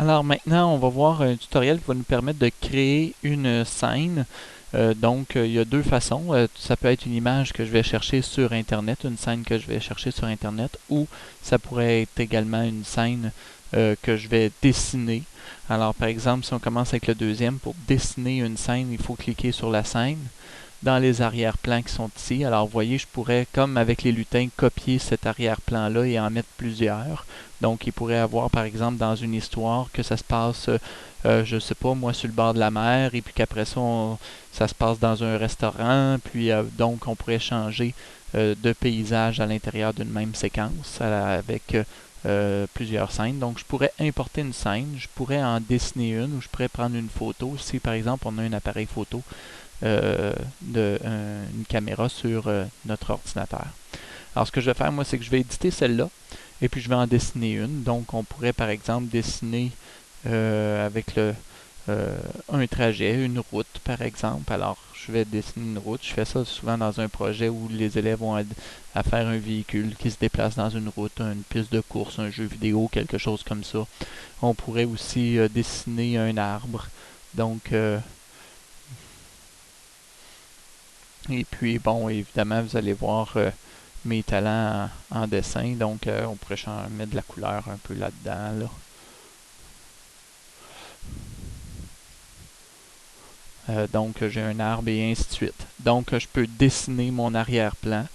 Alors maintenant, on va voir un tutoriel qui va nous permettre de créer une scène. Il y a deux façons. Ça peut être une image que je vais chercher sur Internet, une scène que je vais chercher sur Internet, ou ça pourrait être également une scène que je vais dessiner. Alors par exemple, si on commence avec le deuxième, pour dessiner une scène, il faut cliquer sur la scène dans les arrière-plans qui sont ici. Alors, vous voyez, je pourrais, comme avec les lutins, copier cet arrière-plan-là et en mettre plusieurs. Donc, il pourrait avoir, par exemple, dans une histoire, que ça se passe, je sais pas, moi, sur le bord de la mer, et puis qu'après ça, ça se passe dans un restaurant, puis donc, on pourrait changer de paysage à l'intérieur d'une même séquence avec plusieurs scènes. Donc, je pourrais importer une scène, je pourrais en dessiner une, ou je pourrais prendre une photo. Si, par exemple, on a un appareil photo, une caméra sur notre ordinateur. Alors, ce que je vais faire, moi, c'est que je vais éditer celle-là et puis je vais en dessiner une. Donc, on pourrait, par exemple, dessiner avec un trajet, une route, par exemple. Alors, je vais dessiner une route. Je fais ça souvent dans un projet où les élèves vont à faire un véhicule qui se déplace dans une route, une piste de course, un jeu vidéo, quelque chose comme ça. On pourrait aussi dessiner un arbre. Donc, et puis, bon, évidemment, vous allez voir mes talents en dessin. Donc, on pourrait mettre de la couleur un peu là-dedans. Là. Donc, j'ai un arbre et ainsi de suite. Donc, je peux dessiner mon arrière-plan.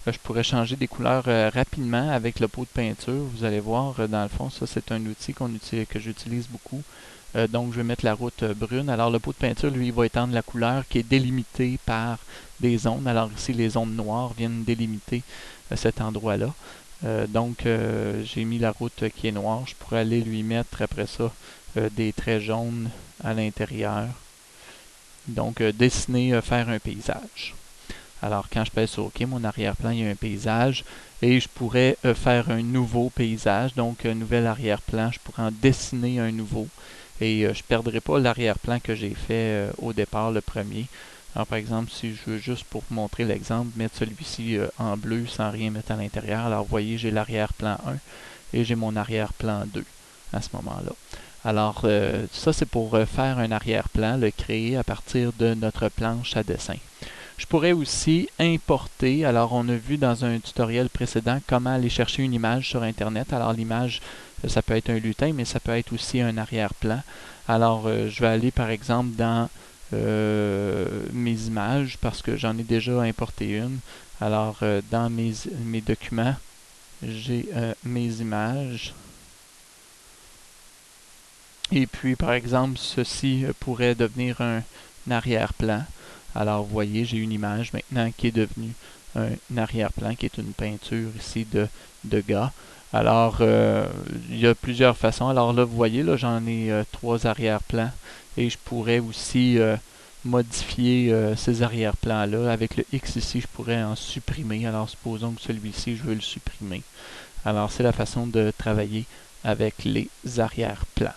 Je pourrais changer des couleurs rapidement avec le pot de peinture. Vous allez voir, dans le fond, ça, c'est un outil que j'utilise beaucoup. Donc, je vais mettre la route brune. Alors, le pot de peinture, lui, il va étendre la couleur qui est délimitée par des zones. Alors, ici, les zones noires viennent délimiter cet endroit-là. J'ai mis la route qui est noire. Je pourrais aller lui mettre, après ça, des traits jaunes à l'intérieur. Donc, dessiner, faire un paysage. Alors, quand je pèse sur OK, mon arrière-plan, il y a un paysage. Et je pourrais faire un nouveau paysage, donc un nouvel arrière-plan. Je pourrais en dessiner un nouveau. Et je ne perdrai pas l'arrière-plan que j'ai fait au départ, le premier. Alors, par exemple, si je veux juste pour vous montrer l'exemple, mettre celui-ci en bleu sans rien mettre à l'intérieur. Alors, vous voyez, j'ai l'arrière-plan 1 et j'ai mon arrière-plan 2 à ce moment-là. Alors, ça, c'est pour faire un arrière-plan, le créer à partir de notre planche à dessin. Je pourrais aussi importer, alors on a vu dans un tutoriel précédent comment aller chercher une image sur Internet. Alors l'image, ça peut être un lutin, mais ça peut être aussi un arrière-plan. Alors je vais aller par exemple dans mes images parce que j'en ai déjà importé une. Alors dans mes documents, j'ai mes images. Et puis par exemple, ceci pourrait devenir un arrière-plan. Alors, vous voyez, j'ai une image maintenant qui est devenue un arrière-plan, qui est une peinture ici de gars. Alors, il y a plusieurs façons. Alors là, vous voyez, là, j'en ai trois arrière-plans. Et je pourrais aussi modifier ces arrière-plans-là. Avec le X ici, je pourrais en supprimer. Alors, supposons que celui-ci, je veux le supprimer. Alors, c'est la façon de travailler avec les arrière-plans.